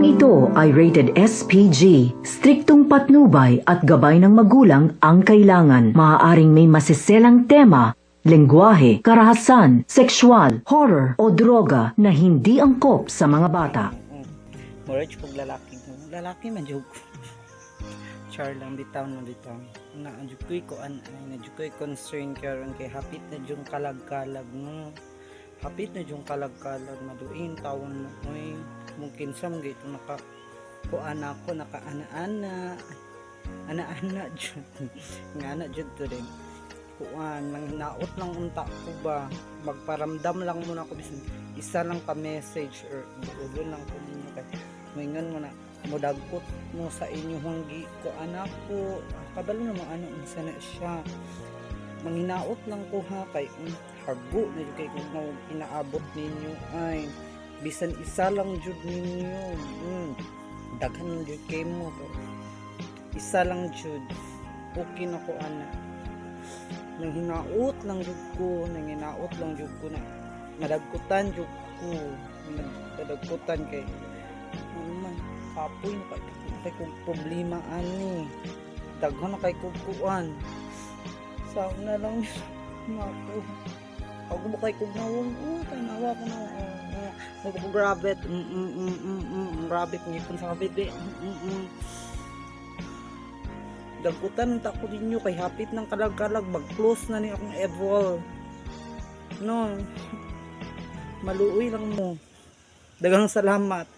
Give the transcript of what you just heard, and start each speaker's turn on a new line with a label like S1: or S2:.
S1: Programang ito ay rated SPG. Striktong patnubay at gabay ng magulang ang kailangan. Maaaring may masiselang tema, lengguwahe, karahasan, sexual, horror o droga na hindi angkop sa mga bata.
S2: Murage pag lalaki. Lalaki man joke. Char lang bitaw na bitaw. Na-jukoy ko na-jukoy concern karon kay hapit na jung kalag-kalag no. Hapit na jung kalag-kalag maduin tawon mo oy mungkin sam gito naka kuan ako naka-ana-ana jud nga ana jud to din kuan nang naot lang unta ko ba magparamdam lang muna ko bisan isa lang ka message or ulo lang ko kay moingon mo na modagkot mo sa inyo hanggi ko anak ko kabalo na mo ano unsa na siya manginaot lang ko ha kay hago na kay kung inaabot ninyo ay bisan isa lang jud ninyo daghan jud kay mo isa lang jud okay na ko ana nanghinaot lang jud ko na madagkutan jud ko madagkutan kay man kapoy na kay kung problema ani daghan na kay kukuan sa na lang ako ako ba kay kugnawon kay nawa ko na grabe grabe ngipon sa kabebe dagkutan ta ko ninyo kay hapit ng kalag-kalag mag-close na ni akong evil no maluoy lang mo daghang salamat.